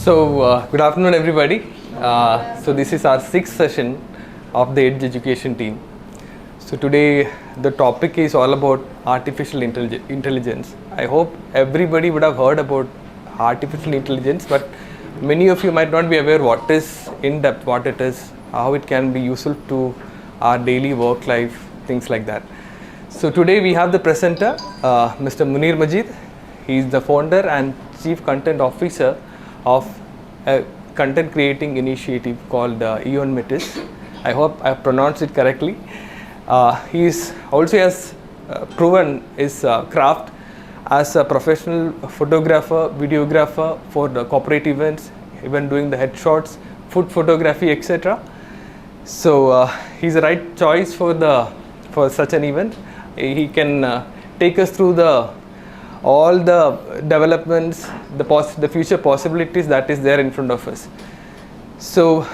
Good afternoon, everybody. So this is our sixth session of the Edge Education team. So today the topic is all about artificial intelligence. I hope everybody would have heard about artificial intelligence, but many of you might not be aware what is in depth, what it is, how it can be useful to our daily work life, things like that. So today we have the presenter, Mr. Munir Majid. He is the founder and Chief Content Officer of a content creating initiative called Eon Metis. I hope I pronounced it correctly. He is also has proven his craft as a professional photographer, videographer for the corporate events, even doing the headshots, food photography, etc. So he's the right choice for such an event. He can take us through all the developments, the future possibilities that is there in front of us. So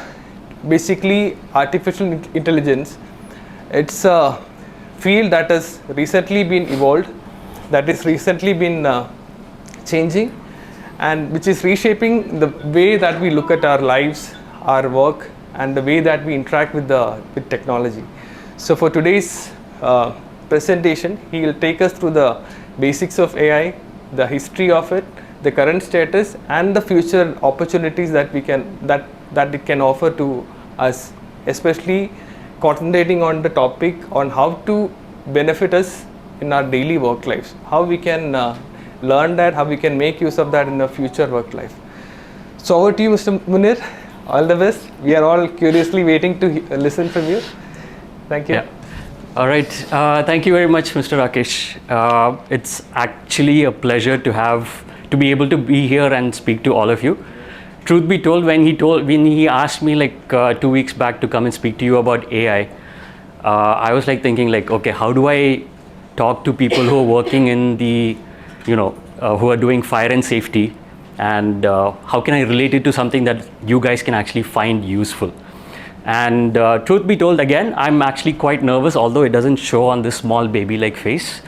basically, artificial intelligence, it's a field that has recently been evolved, that is recently been changing, and which is reshaping the way that we look at our lives, our work, and the way that we interact with technology. So for today's presentation, he will take us through the basics of AI, the history of it, the current status, and the future opportunities that it can offer to us, especially concentrating on the topic on how to benefit us in our daily work lives, how we can learn that, how we can make use of that in the future work life. So over to you, Mr. Munir. All the best. We are all curiously waiting to listen from you. Thank you. Yeah. All right. Thank you very much, Mr. Rakesh. It's actually a pleasure to be able to be here and speak to all of you. Truth be told, when he asked me like 2 weeks back to come and speak to you about AI, I was like thinking like, okay, how do I talk to people who are working in the, who are doing fire and safety, and how can I relate it to something that you guys can actually find useful? And truth be told, again, I'm actually quite nervous, although it doesn't show on this small baby-like face.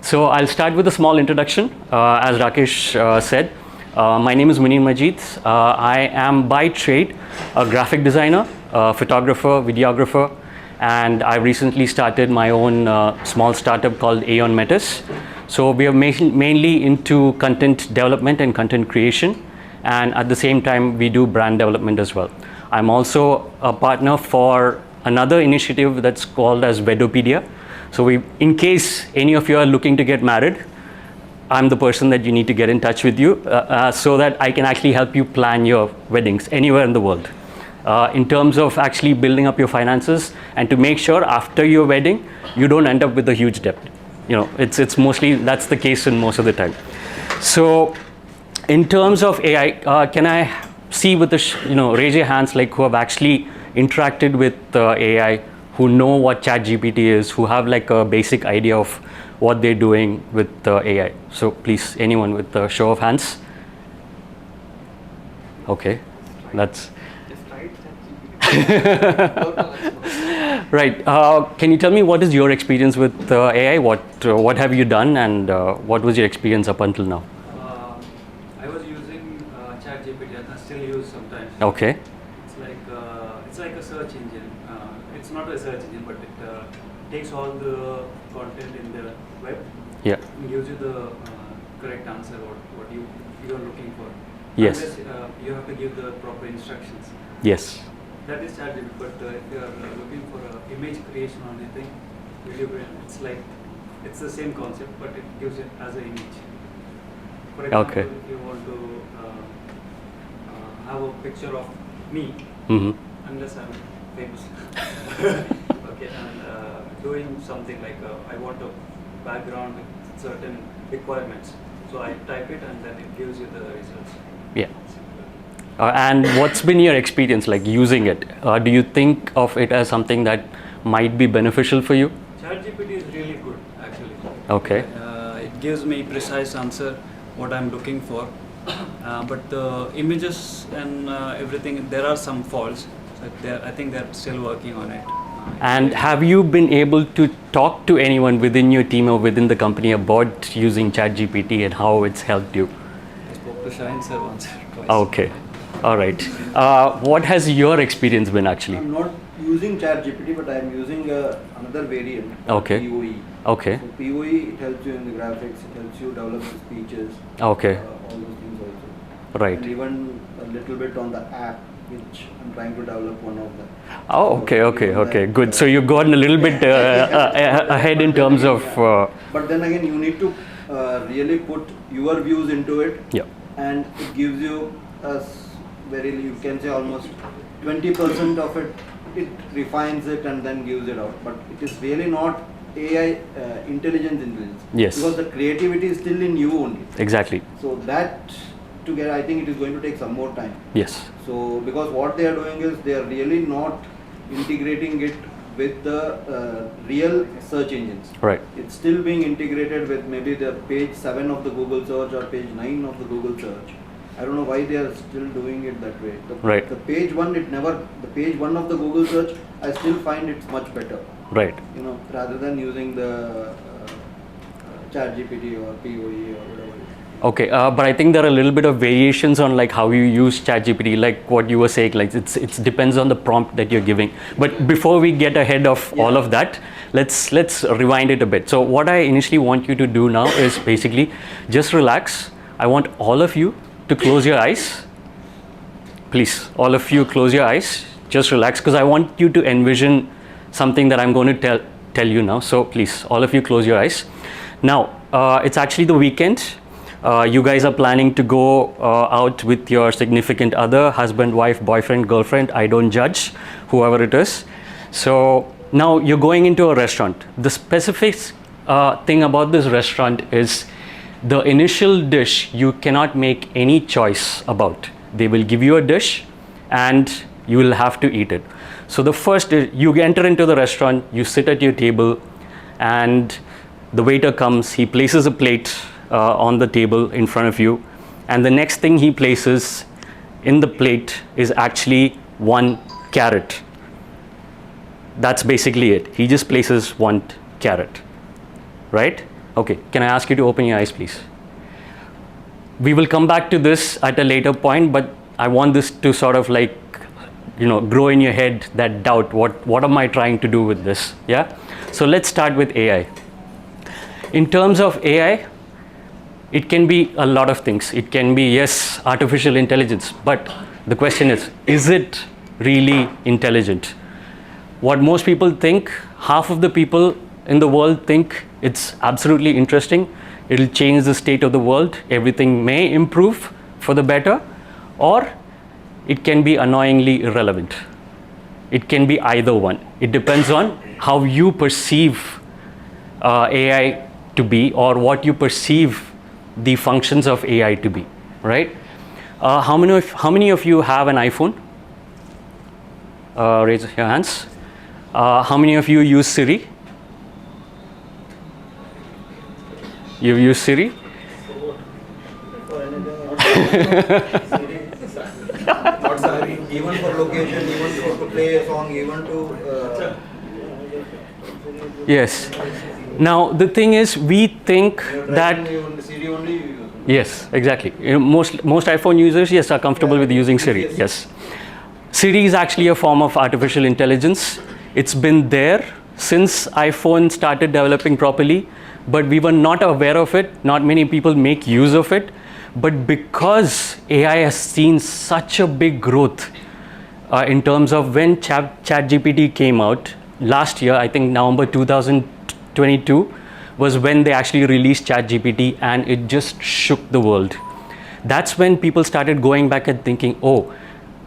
So I'll start with a small introduction. As Rakesh said, my name is Munir Majid. I am by trade a graphic designer, photographer, videographer, and I recently started my own small startup called Eon Metis. So we are mainly into content development and content creation, and at the same time, we do brand development as well. I'm also a partner for another initiative that's called as Wedopedia. So in case any of you are looking to get married, I'm the person that you need to get in touch with you so that I can actually help you plan your weddings anywhere in the world. In terms of actually building up your finances and to make sure after your wedding, you don't end up with a huge debt. It's mostly, that's the case in most of the time. So in terms of AI, can I see with the, raise your hands like who have actually interacted with AI, who know what ChatGPT is, who have like a basic idea of what they're doing with AI. So please, anyone with a show of hands. Okay, that's right. Can you tell me what is your experience with AI? What have you done, and what was your experience up until now? I was using ChatGPT, and I still use sometimes. Okay. It's like a search engine. It's not a search engine, but it takes all the content in the web. Yeah. And gives you the correct answer what you are looking for. Yes. Unless you have to give the proper instructions. Yes. That is ChatGPT. But if you are looking for image creation or anything, video creation, it's the same concept, but it gives it as an image. For example, Okay. if you want to have a picture of me, unless I'm famous, okay, and doing something like I want a background with certain requirements. So I type it and then it gives you the results. Yeah. And what's been your experience like using it? Do you think of it as something that might be beneficial for you? ChatGPT is really good, actually. Okay. It gives me precise answer what I'm looking for, but the images and everything, there are some faults. So I think they're still working on it. And have you been able to talk to anyone within your team or within the company about using ChatGPT and how it's helped you? I spoke to Shine sir once. Okay. All right. What has your experience been actually? I'm not using ChatGPT, but I'm using another variant, Okay. POE. Okay. So POE, it helps you in the graphics, it helps you develop the speeches, Okay. all those things also. Right. And even a little bit on the app, which I'm trying to develop one of them. Oh, So okay, okay, even okay, that, good. So you've gotten a little bit ahead in terms of. But then again, you need to really put your views into it, Yeah. and it gives you very, you can say almost 20% of it. It refines it and then gives it out. But it is really not AI intelligence. Yes. Because the creativity is still in you only. Exactly. So that together, I think it is going to take some more time. Yes. So because what they are doing is they are really not integrating it with the real search engines. Right. It's still being integrated with maybe the page 7 of the Google search or page 9 of the Google search. I don't know why they are still doing it that way. Right. The page 1, the page 1 of the Google search, I still find it's much better. Right. You know, rather than using the ChatGPT or POE or whatever. Okay, but I think there are a little bit of variations on like how you use ChatGPT, like what you were saying, like it depends on the prompt that you're giving. But before we get ahead of all of that, let's rewind it a bit. So what I initially want you to do now is basically just relax. I want all of you to close your eyes. Please, all of you close your eyes. Just relax, because I want you to envision something that I'm going to tell you now. So please, all of you close your eyes. Now, it's actually the weekend. You guys are planning to go out with your significant other, husband, wife, boyfriend, girlfriend. I don't judge, whoever it is. So now you're going into a restaurant. The specific thing about this restaurant is the initial dish you cannot make any choice about. They will give you a dish and you will have to eat it. So the first is you enter into the restaurant, you sit at your table, and the waiter comes, he places a plate on the table in front of you, and the next thing he places in the plate is actually one carrot. That's basically it. He just places one carrot, right? Okay, can I ask you to open your eyes, please? We will come back to this at a later point, but I want this to sort of like, grow in your head, that doubt, what am I trying to do with this? Yeah? So let's start with AI. In terms of AI, it can be a lot of things. It can be, yes, artificial intelligence, but the question is it really intelligent? What most people think, half of the people in the world think it's absolutely interesting. It'll change the state of the world. Everything may improve for the better, or it can be annoyingly irrelevant. It can be either one. It depends on how you perceive AI to be, or what you perceive the functions of AI to be, right? How many of you have an iPhone? Raise your hands. How many of you use Siri? You use Siri? Not sorry. Even for location, even to play a song, even to. Yes. Now the thing is, we think that. Siri only you use. Yes, exactly. Most iPhone users, yes, are comfortable with using Siri. Yes. Siri is actually a form of artificial intelligence. It's been there since iPhone started developing properly, but we were not aware of it. Not many people make use of it. But because AI has seen such a big growth in terms of when ChatGPT came out last year, I think November 2022 was when they actually released ChatGPT, and it just shook the world. That's when people started going back and thinking, oh,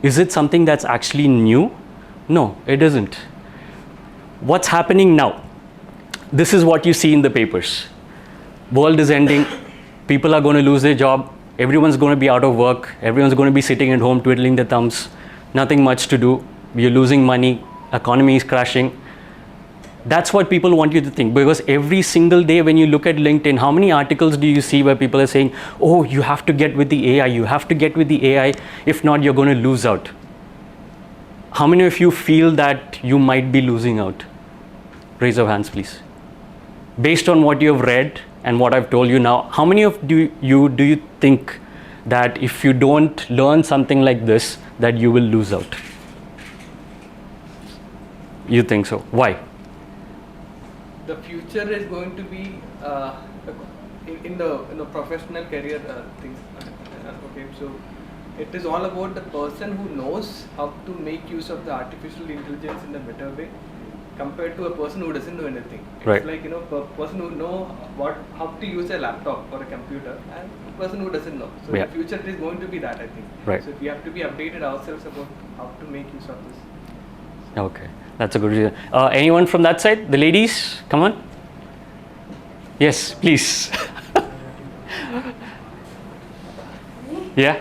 is it something that's actually new? No, it isn't. What's happening now? This is what you see in the papers. World is ending. People are going to lose their job. Everyone's going to be out of work. Everyone's going to be sitting at home twiddling their thumbs. Nothing much to do. You're losing money. Economy is crashing. That's what people want you to think, because every single day when you look at LinkedIn, how many articles do you see where people are saying, oh, you have to get with the AI. You have to get with the AI. If not, you're going to lose out. How many of you feel that you might be losing out? Raise your hands, please. Based on what you have read and what I've told you now, how many of you do you think that if you don't learn something like this, that you will lose out? You think so? Why? The future is going to be in the professional career things. Okay, so it is all about the person who knows how to make use of the artificial intelligence in a better way, compared to a person who doesn't know anything. It's Right. like, a person who know how to use a laptop or a computer, and a person who doesn't know. So Yeah. the future is going to be that, I think. Right. So we have to be updated ourselves about how to make use of this. Okay, that's a good reason. Anyone from that side? The ladies, come on. Yes, please. Yeah.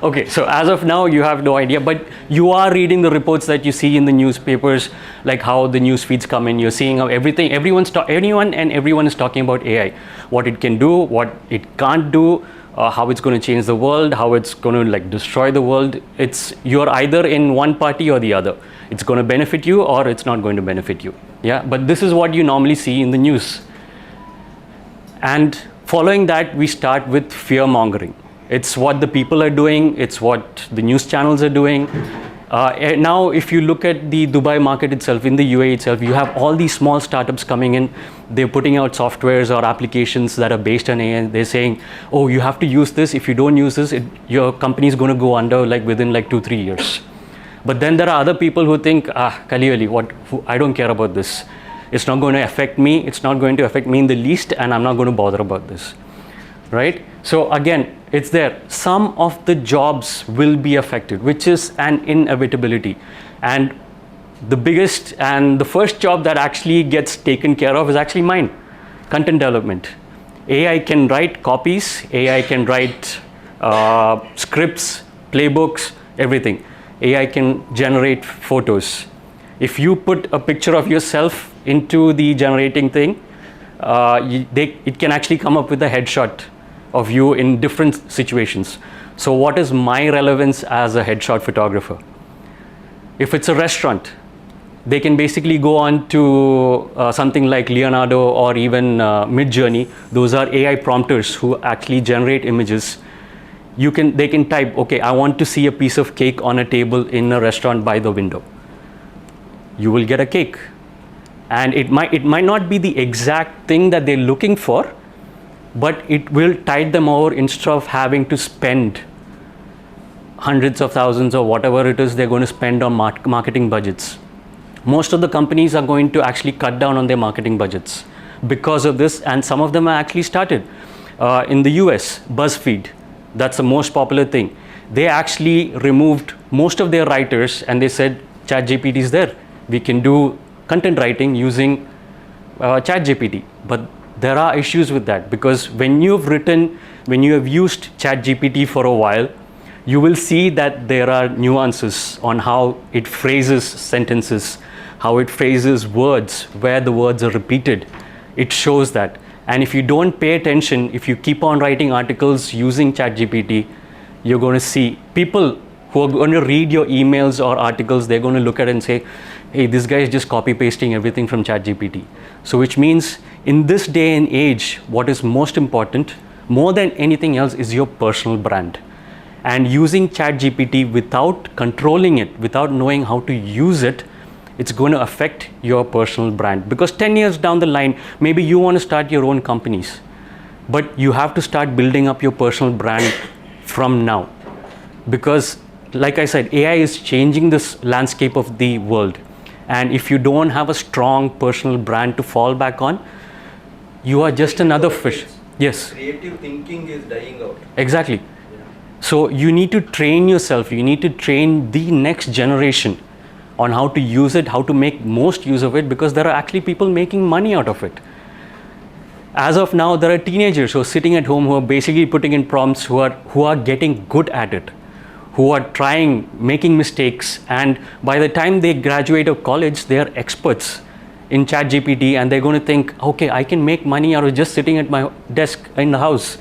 Okay, so as of now you have no idea, but you are reading the reports that you see in the newspapers, like how the news feeds come in. You're seeing how anyone and everyone is talking about AI, what it can do, what it can't do, how it's going to change the world, how it's going to like destroy the world. You're either in one party or the other. It's going to benefit you or it's not going to benefit you. Yeah, but this is what you normally see in the news. And following that, we start with fear mongering. It's what the people are doing, it's what the news channels are doing. Now, if you look at the Dubai market itself, in the UAE itself, you have all these small startups coming in. They're putting out softwares or applications that are based on AI. They're saying, oh, you have to use this. If you don't use this, your company is going to go under within 2-3 years. But then there are other people who think, Kaliwali, I don't care about this. It's not going to affect me. It's not going to affect me in the least, and I'm not going to bother about this. Right? So again, it's there. Some of the jobs will be affected, which is an inevitability. And the biggest and the first job that actually gets taken care of is actually mine, content development. AI can write copies, AI can write scripts, playbooks, everything. AI can generate photos. If you put a picture of yourself into the generating thing, it can actually come up with a headshot of you in different situations. So what is my relevance as a headshot photographer? If it's a restaurant, they can basically go on to something like Leonardo or even Midjourney. Those are AI prompters who actually generate images. They can type, okay, I want to see a piece of cake on a table in a restaurant by the window. You will get a cake. And it might not be the exact thing that they're looking for, but it will tide them over instead of having to spend hundreds of thousands or whatever it is they're going to spend on marketing budgets. Most of the companies are going to actually cut down on their marketing budgets because of this, and some of them are actually started. In the US, BuzzFeed, that's the most popular thing. They actually removed most of their writers and they said, ChatGPT is there. We can do content writing using ChatGPT. But there are issues with that, because when you have used ChatGPT for a while, you will see that there are nuances on how it phrases sentences, how it phrases words, where the words are repeated. It shows that. And if you don't pay attention, if you keep on writing articles using ChatGPT, you're going to see people who are going to read your emails or articles, they're going to look at it and say, hey, this guy is just copy pasting everything from ChatGPT. So which means in this day and age, what is most important, more than anything else, is your personal brand. And using ChatGPT without controlling it, without knowing how to use it, it's going to affect your personal brand. Because 10 years down the line, maybe you want to start your own companies, but you have to start building up your personal brand from now. Because like I said, AI is changing this landscape of the world. And if you don't have a strong personal brand to fall back on, you are just another fish. Yes. Creative thinking is dying out. Exactly. So you need to train yourself. You need to train the next generation on how to use it, how to make most use of it, because there are actually people making money out of it. As of now, there are teenagers who are sitting at home who are basically putting in prompts, who are getting good at it, who are trying, making mistakes, and by the time they graduate of college, they are experts in ChatGPT, and they're going to think, okay, I can make money out of just sitting at my desk in the house,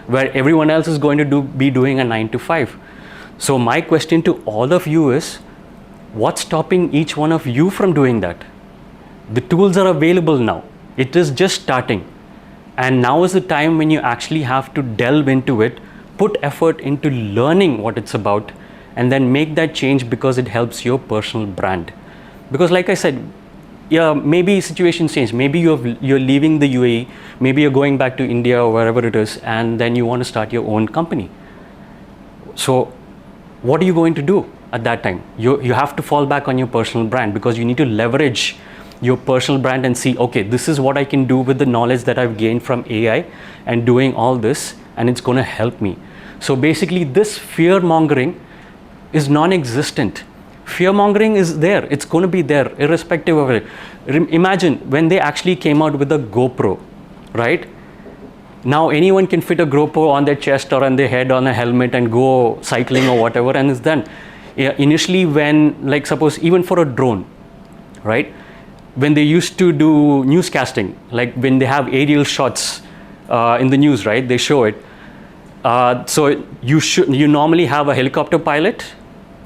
where everyone else is going to be doing a 9 to 5. So my question to all of you is, what's stopping each one of you from doing that? The tools are available now. It is just starting. And now is the time when you actually have to delve into it, put effort into learning what it's about, and then make that change because it helps your personal brand. Because like I said, yeah, maybe situations change. Maybe you're leaving the UAE, maybe you're going back to India or wherever it is, and then you want to start your own company. So what are you going to do at that time? You have to fall back on your personal brand, because you need to leverage your personal brand and see, okay, this is what I can do with the knowledge that I've gained from AI and doing all this, and it's going to help me. So basically this fear mongering is non-existent. Fear mongering is there, it's going to be there irrespective of it. Imagine when they actually came out with a GoPro, right? Now anyone can fit a GoPro on their chest or on their head on a helmet and go cycling or whatever, and it's done. Yeah, initially when, like suppose even for a drone, right? When they used to do newscasting, like when they have aerial shots in the news, right? They show it. So you normally have a helicopter pilot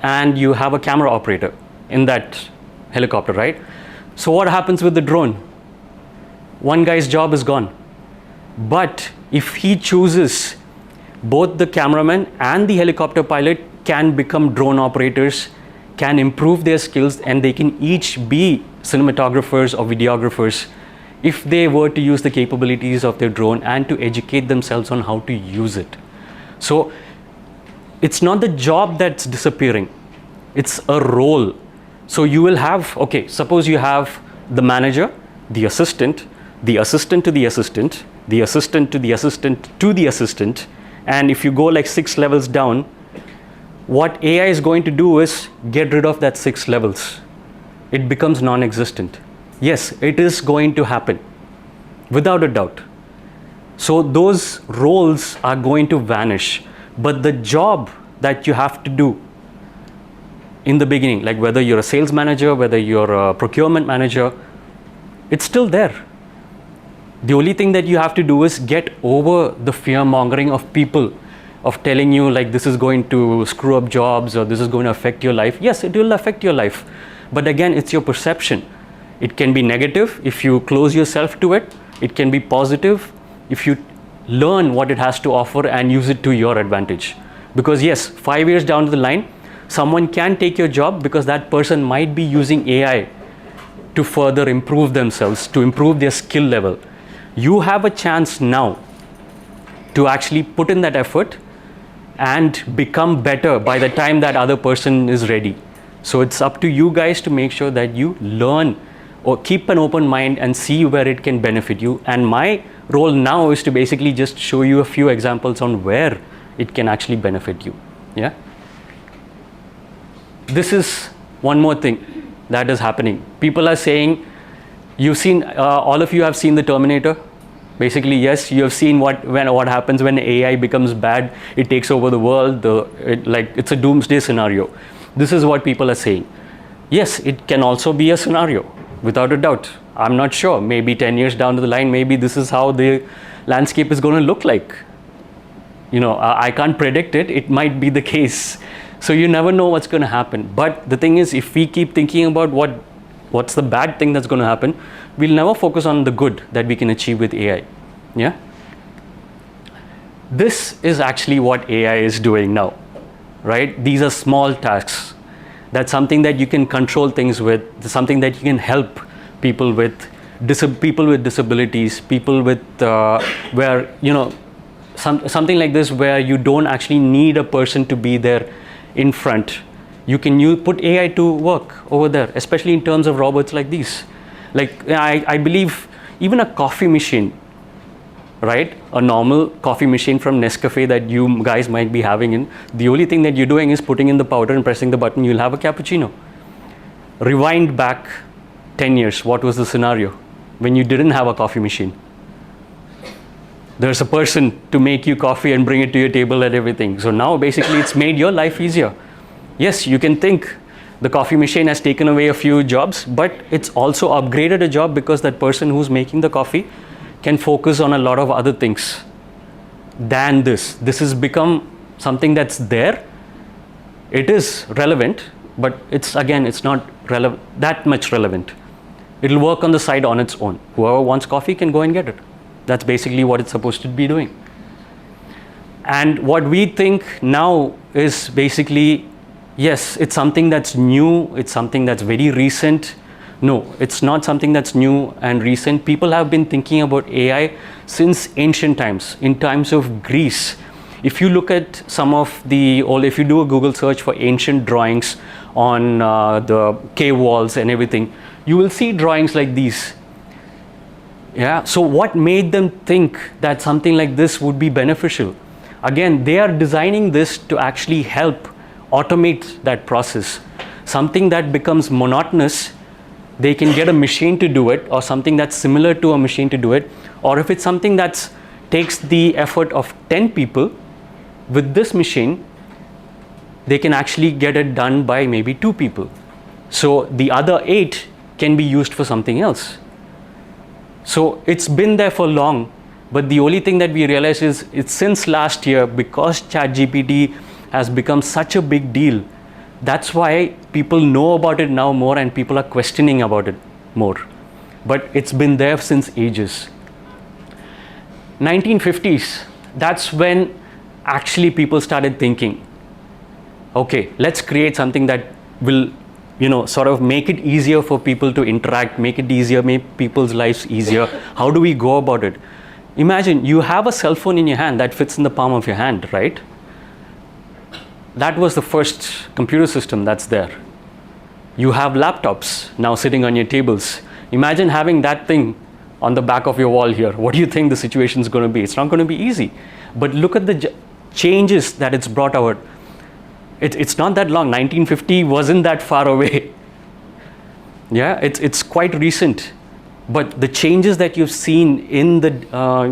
and you have a camera operator in that helicopter, right? So what happens with the drone? One guy's job is gone. But if he chooses, both the cameraman and the helicopter pilot can become drone operators, can improve their skills, and they can each be cinematographers or videographers if they were to use the capabilities of their drone and to educate themselves on how to use it. So it's not the job that's disappearing, it's a role. So you will have, okay, suppose you have the manager, the assistant to the assistant, the assistant to the assistant to the assistant, and if you go like 6 levels down, what AI is going to do is get rid of that 6 levels. It becomes non-existent. Yes, it is going to happen, without a doubt. So those roles are going to vanish, but the job that you have to do in the beginning, like whether you're a sales manager, whether you're a procurement manager, it's still there. The only thing that you have to do is get over the fear mongering of people, of telling you like this is going to screw up jobs or this is going to affect your life. Yes, it will affect your life, but again, it's your perception. It can be negative if you close yourself to it. It can be positive if you learn what it has to offer and use it to your advantage. Because yes, 5 years down the line, someone can take your job because that person might be using AI to further improve themselves, to improve their skill level. You have a chance now to actually put in that effort and become better by the time that other person is ready. So it's up to you guys to make sure that you learn or keep an open mind and see where it can benefit you. And my role now is to basically just show you a few examples on where it can actually benefit you. Yeah. This is one more thing that is happening. People are saying, you've seen, all of you have seen the Terminator. Basically, yes, you have seen what happens when AI becomes bad. It takes over the world. It's a doomsday scenario. This is what people are saying. Yes, it can also be a scenario, without a doubt. I'm not sure. Maybe 10 years down the line, maybe this is how the landscape is going to look like. You know, I can't predict it. It might be the case. So you never know what's going to happen. But the thing is, if we keep thinking about what's the bad thing that's going to happen, we'll never focus on the good that we can achieve with AI. Yeah. This is actually what AI is doing now, right? These are small tasks. That's something that you can control things with, something that you can help people with, people with disabilities, people with, where, you know, something like this where you don't actually need a person to be there in front. You can put AI to work over there, especially in terms of robots like these. Like I believe even a coffee machine, right? A normal coffee machine from Nescafe that you guys might be having in, the only thing that you're doing is putting in the powder and pressing the button, you'll have a cappuccino. Rewind back 10 years, what was the scenario when you didn't have a coffee machine? There's a person to make you coffee and bring it to your table and everything. So now basically it's made your life easier. Yes, you can think the coffee machine has taken away a few jobs, but it's also upgraded a job because that person who's making the coffee can focus on a lot of other things than this. This has become something that's there. It is relevant, but it's not that much relevant. It'll work on the side on its own. Whoever wants coffee can go and get it. That's basically what it's supposed to be doing. And what we think now is basically, yes, it's something that's new, it's something that's very recent. No, it's not something that's new and recent. People have been thinking about AI since ancient times, in times of Greece. If you look at some of the old, if you do a Google search for ancient drawings on the cave walls and everything, you will see drawings like these. Yeah, so what made them think that something like this would be beneficial? Again, they are designing this to actually help automate that process. Something that becomes monotonous, they can get a machine to do it, or something that's similar to a machine to do it. Or if it's something that takes the effort of 10 people, with this machine, they can actually get it done by maybe 2 people. So the other 8 can be used for something else. So it's been there for long, but the only thing that we realize is it's since last year, because ChatGPT has become such a big deal. That's why people know about it now more and people are questioning about it more. But it's been there since ages. 1950s, that's when actually people started thinking, okay, let's create something that will, sort of make it easier for people to interact, make it easier, make people's lives easier. How do we go about it? Imagine you have a cell phone in your hand that fits in the palm of your hand, right? That was the first computer system that's there. You have laptops now sitting on your tables. Imagine having that thing on the back of your wall here. What do you think the situation is going to be? It's not going to be easy. But look at the changes that it's brought out. It's not that long. 1950 wasn't that far away. Yeah, it's quite recent. But the changes that you've seen in the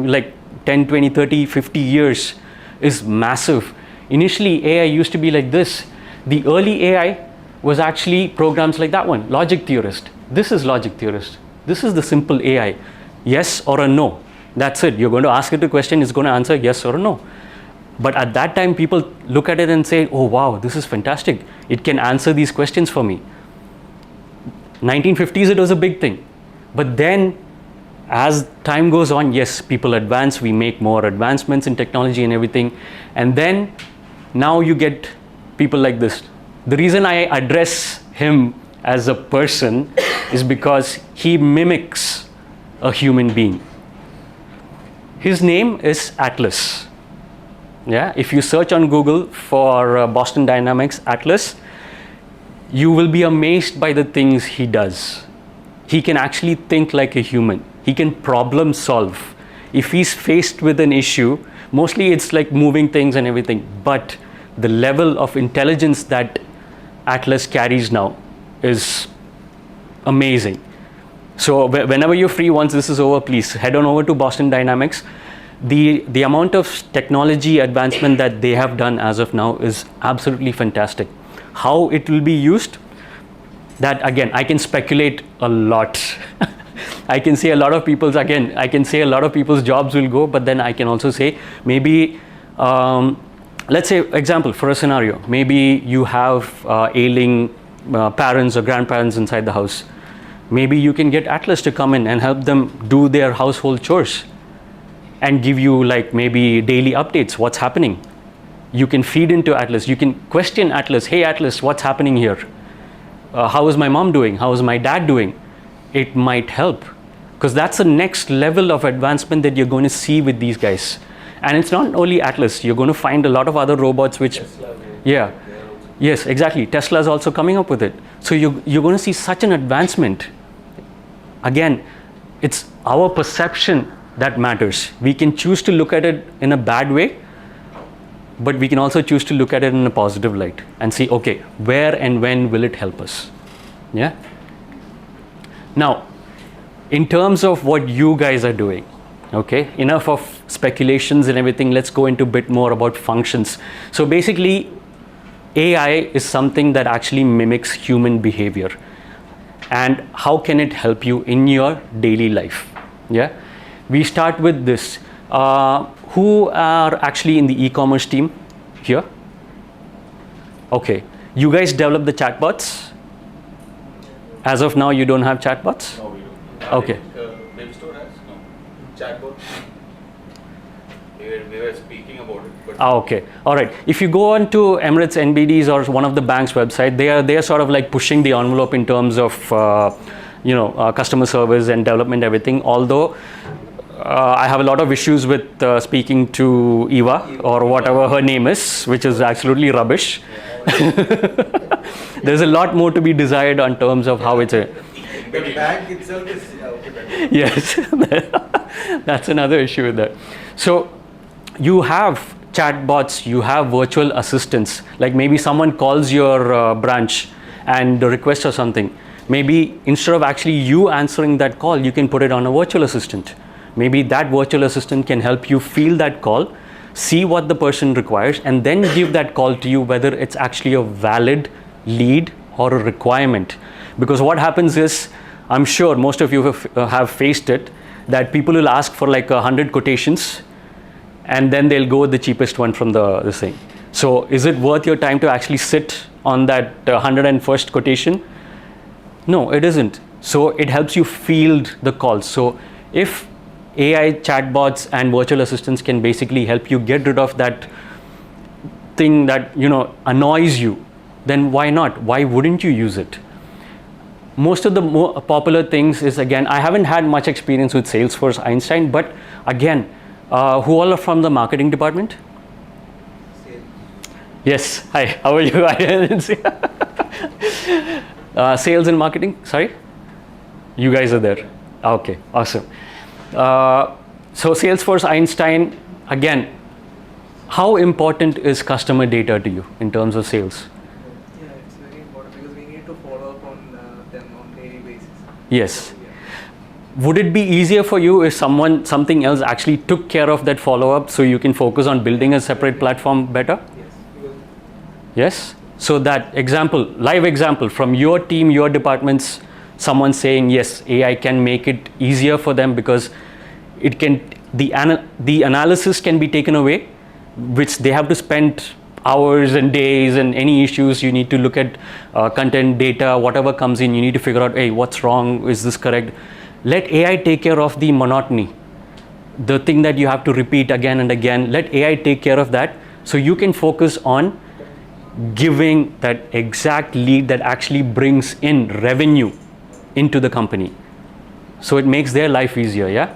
like 10, 20, 30, 50 years is massive. Initially, AI used to be like this. The early AI was actually programs like that one, logic theorist. This is logic theorist. This is the simple AI. Yes or a no. That's it. You're going to ask it a question, it's going to answer yes or no. But at that time, people look at it and say, oh wow, this is fantastic. It can answer these questions for me. 1950s, it was a big thing. But then, as time goes on, yes, people advance, we make more advancements in technology and everything. And then, now you get people like this. The reason I address him as a person is because he mimics a human being. His name is Atlas. Yeah, if you search on Google for Boston Dynamics Atlas, you will be amazed by the things he does. He can actually think like a human. He can problem solve. If he's faced with an issue, mostly it's like moving things and everything, but the level of intelligence that Atlas carries now is amazing. So whenever you're free, once this is over, please head on over to Boston Dynamics. The amount of technology advancement that they have done as of now is absolutely fantastic. How it will be used, that again, I can speculate a lot. I can say a lot of people's jobs will go, but then I can also say maybe, let's say, example, for a scenario, maybe you have ailing parents or grandparents inside the house. Maybe you can get Atlas to come in and help them do their household chores and give you like maybe daily updates, what's happening. You can feed into Atlas, you can question Atlas, hey Atlas, what's happening here? How is my mom doing? How is my dad doing? It might help, because that's the next level of advancement that you're going to see with these guys. And it's not only Atlas, you're going to find a lot of other robots which, yeah, yes, exactly. Tesla is also coming up with it. So you're going to see such an advancement. Again, it's our perception that matters. We can choose to look at it in a bad way, but we can also choose to look at it in a positive light and see, okay, where and when will it help us? Yeah. Now, in terms of what you guys are doing, okay, enough of speculations and everything, let's go into a bit more about functions. So basically, AI is something that actually mimics human behavior. And how can it help you in your daily life? Yeah. We start with this. Who are actually in the e-commerce team here? Okay. You guys develop the chatbots? As of now, you don't have chatbots? No, we Okay. Web store has no chatbot. We were speaking about it, but Okay. All right. If you go on to Emirates NBD's or one of the bank's website, they are sort of like pushing the envelope in terms of customer service and development, everything. Although I have a lot of issues with speaking to Eva or whatever her name is, which is absolutely rubbish. There's a lot more to be desired in terms of how it's a. The bank itself is okay. Yes, that's another issue with that. So you have chatbots, you have virtual assistants, like maybe someone calls your branch and requests or something. Maybe instead of actually you answering that call, you can put it on a virtual assistant. Maybe that virtual assistant can help you field that call, see what the person requires, and then give that call to you, whether it's actually a valid lead or a requirement. Because what happens is, I'm sure most of you have faced it, that people will ask for like 100 quotations and then they'll go with the cheapest one from the thing. So is it worth your time to actually sit on that 101st quotation? No, it isn't. So it helps you field the calls. So if AI chatbots and virtual assistants can basically help you get rid of that thing that annoys you, then why not? Why wouldn't you use it? Most of the more popular things is, again, I haven't had much experience with Salesforce Einstein, but again, who all are from the marketing department? Yes, hi, how are you? I didn't see. Sales and marketing, sorry? You guys are there. Okay, awesome. So Salesforce Einstein, again, how important is customer data to you in terms of sales? Yeah, it's very important because we need to follow up on them on daily basis. Yes. Would it be easier for you if something else actually took care of that follow-up so you can focus on building a separate platform better? Yes, because Yes. So that example, live example from your team, your departments, someone saying yes, AI can make it easier for them because it can, the analysis can be taken away, which they have to spend hours and days, and any issues you need to look at content, data, whatever comes in, you need to figure out, hey, what's wrong, is this correct? Let AI take care of the monotony, the thing that you have to repeat again and again. Let AI take care of that so you can focus on giving that exact lead that actually brings in revenue into the company. So it makes their life easier, yeah?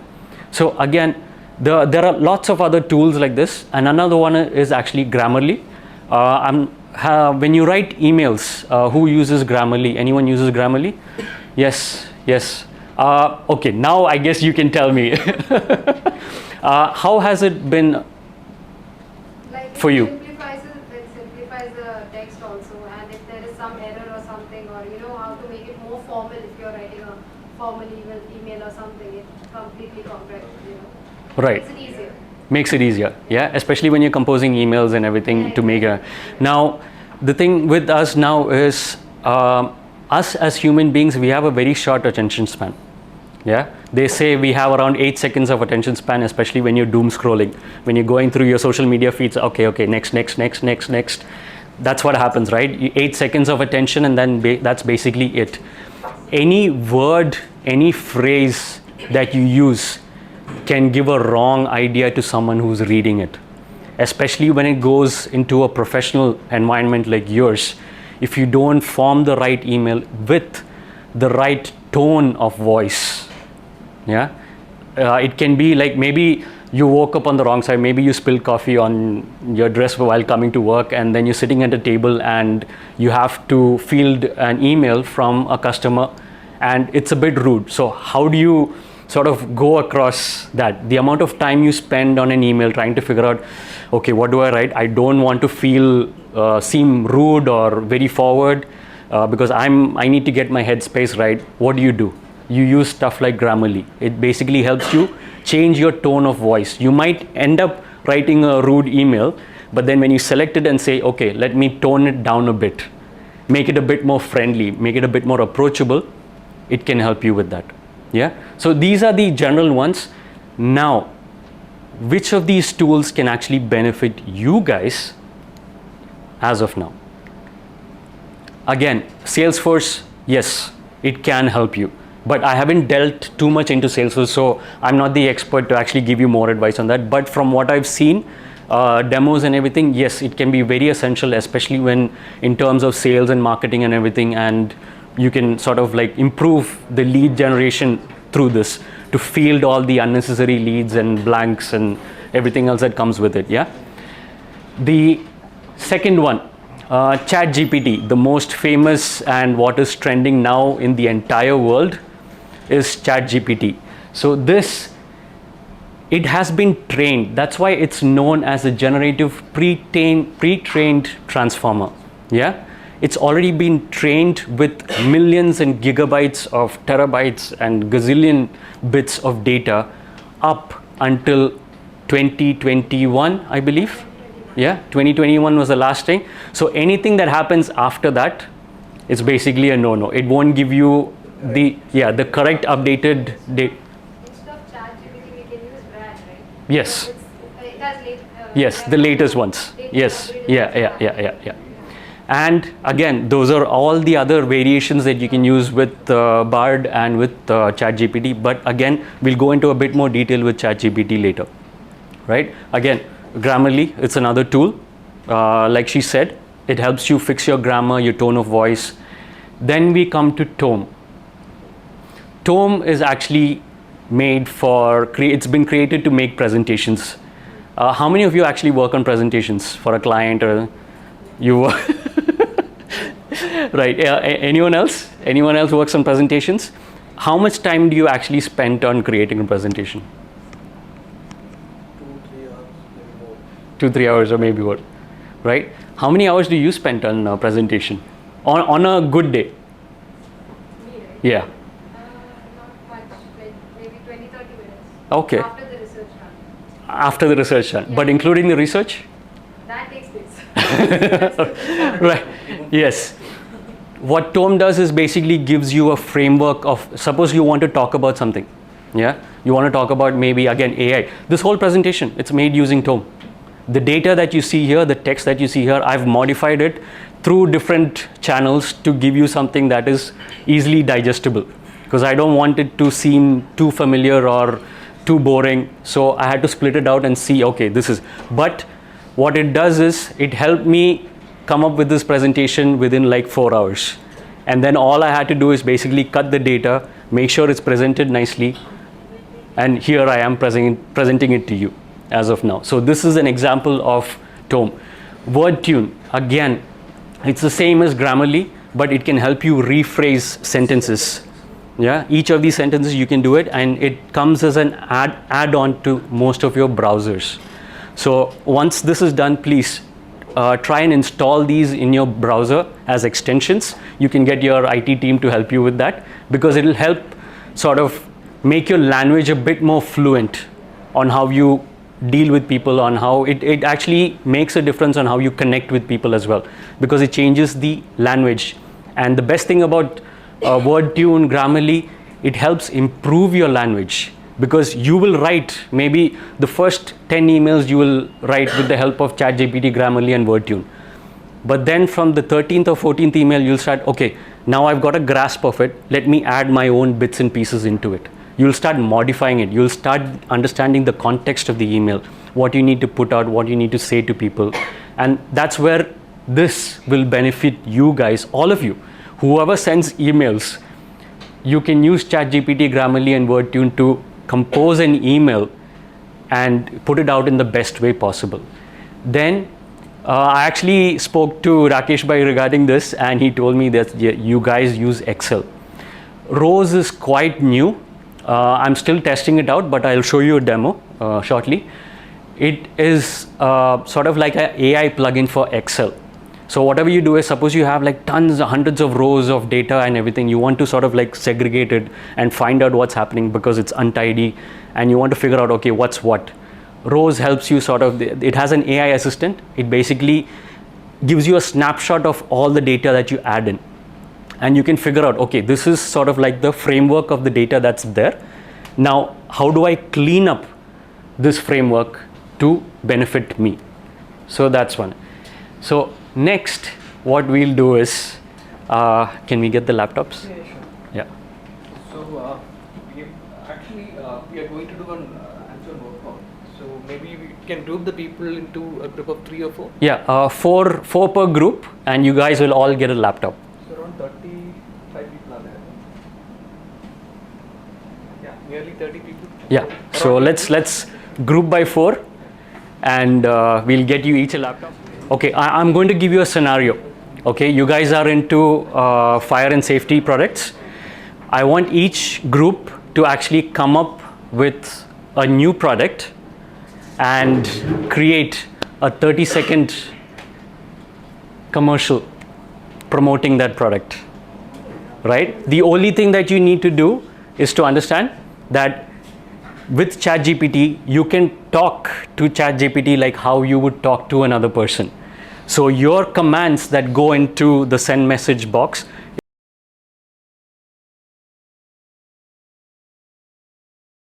So again, there are lots of other tools like this, and another one is actually Grammarly. When you write emails, who uses Grammarly? Anyone uses Grammarly? Yes, yes. Okay, now I guess you can tell me. How has it been like for you? It simplifies the text also, and if there is some error or something, or how to make it more formal if you're writing a formal email or something, it completely compressed, Right. Makes it easier. Makes it easier, yeah, especially when you're composing emails and everything to make a. Now, the thing with us now is, us as human beings, we have a very short attention span. Yeah, they say we have around 8 seconds of attention span, especially when you're doom scrolling, when you're going through your social media feeds. Okay, next. That's what happens, right? 8 seconds of attention, and then that's basically it. Any word, any phrase that you use can give a wrong idea to someone who's reading it, especially when it goes into a professional environment like yours. If you don't form the right email with the right tone of voice, yeah, it can be like maybe you woke up on the wrong side, maybe you spilled coffee on your dress while coming to work, and then you're sitting at a table and you have to field an email from a customer, and it's a bit rude. So how do you sort of go across that? The amount of time you spend on an email trying to figure out, okay, what do I write? I don't want to seem rude or very forward because I need to get my headspace right. What do? You use stuff like Grammarly. It basically helps you change your tone of voice. You might end up writing a rude email, but then when you select it and say, okay, let me tone it down a bit, make it a bit more friendly, make it a bit more approachable, it can help you with that. Yeah. So these are the general ones. Now, which of these tools can actually benefit you guys as of now? Again, Salesforce, yes, it can help you. But I haven't dealt too much into Salesforce, so I'm not the expert to actually give you more advice on that. But from what I've seen, demos and everything, yes, it can be very essential, especially when in terms of sales and marketing and everything, and you can sort of like improve the lead generation through this to field all the unnecessary leads and blanks and everything else that comes with it. Yeah. The second one, ChatGPT, the most famous and what is trending now in the entire world is ChatGPT. So this, it has been trained. That's why it's known as a generative pre-trained transformer. Yeah, it's already been trained with millions and gigabytes of terabytes and gazillion bits of data up until 2021, I believe. Yeah, 2021 was the last thing. So anything that happens after that is basically a no-no. It won't give you the correct updated date. Instead of ChatGPT, we can use Brad, right? Yes. It has Yes, the latest ones. Yes. Yeah. And again, those are all the other variations that you can use with Bard and with ChatGPT. But again, we'll go into a bit more detail with ChatGPT later. Right? Again, Grammarly, it's another tool. Like she said, it helps you fix your grammar, your tone of voice. Then we come to Tome. Tome is actually made for, it's been created to make presentations. How many of you actually work on presentations for a client, or you work? Right, anyone else? Anyone else works on presentations? How much time do you actually spend on creating a presentation? 2-3 hours or maybe more, right? How many hours do you spend on a presentation? On a good day? Me, right? Yeah. Not much, like maybe 20-30 minutes. Okay. After the research run. After the research done. But Yeah. including the research? That takes days. Right. Yes. What Tome does is basically gives you a framework of, suppose you want to talk about something. Yeah. You want to talk about maybe again AI. This whole presentation, it's made using Tome. The data that you see here, the text that you see here, I've modified it through different channels to give you something that is easily digestible, because I don't want it to seem too familiar or too boring. So I had to split it out and see, okay, this is, but what it does is it helped me come up with this presentation within like 4 hours. And then all I had to do is basically cut the data, make sure it's presented nicely. And here I am presenting it to you as of now. So this is an example of Tome. WordTune, again, it's the same as Grammarly, but it can help you rephrase sentences. Yeah, each of these sentences you can do it, and it comes as an add-on to most of your browsers. So once this is done, please try and install these in your browser as extensions. You can get your IT team to help you with that, because it will help sort of make your language a bit more fluent on how you deal with people, on how it actually makes a difference on how you connect with people as well, because it changes the language. And the best thing about WordTune, Grammarly, it helps improve your language, because you will write maybe the first 10 emails you will write with the help of ChatGPT, Grammarly and WordTune. But then from the 13th or 14th email, you'll start, okay, now I've got a grasp of it, let me add my own bits and pieces into it. You'll start modifying it. You'll start understanding the context of the email, what you need to put out, what you need to say to people. And that's where this will benefit you guys, all of you. Whoever sends emails, you can use ChatGPT, Grammarly and WordTune to compose an email and put it out in the best way possible. Then I actually spoke to Rakesh Bhai regarding this, and he told me that you guys use Excel. Rose is quite new. I'm still testing it out, but I'll show you a demo shortly. It is sort of like an AI plugin for Excel. So whatever you do is, suppose you have like tons, hundreds of rows of data and everything, you want to sort of like segregate it and find out what's happening because it's untidy, and you want to figure out, okay, what's what. Rose helps you sort of, it has an AI assistant. It basically gives you a snapshot of all the data that you add in. And you can figure out, okay, this is sort of like the framework of the data that's there. Now, how do I clean up this framework to benefit me? So that's one. So next, what we'll do is, can we get the laptops? Yeah, sure. Yeah. So we are going to do an hands-on workshop. So maybe we can group the people into a group of 3 or 4. Yeah, four per group, and you guys will all get a laptop. So around 35 people are there. Yeah, nearly 30 people. Yeah. So Around let's group by 4, and we'll get you each a laptop. Okay, I'm going to give you a scenario. Okay, you guys are into fire and safety products. I want each group to actually come up with a new product and create a 30-second commercial promoting that product, right? The only thing that you need to do is to understand that with ChatGPT, you can talk to ChatGPT like how you would talk to another person. So your commands that go into the send message box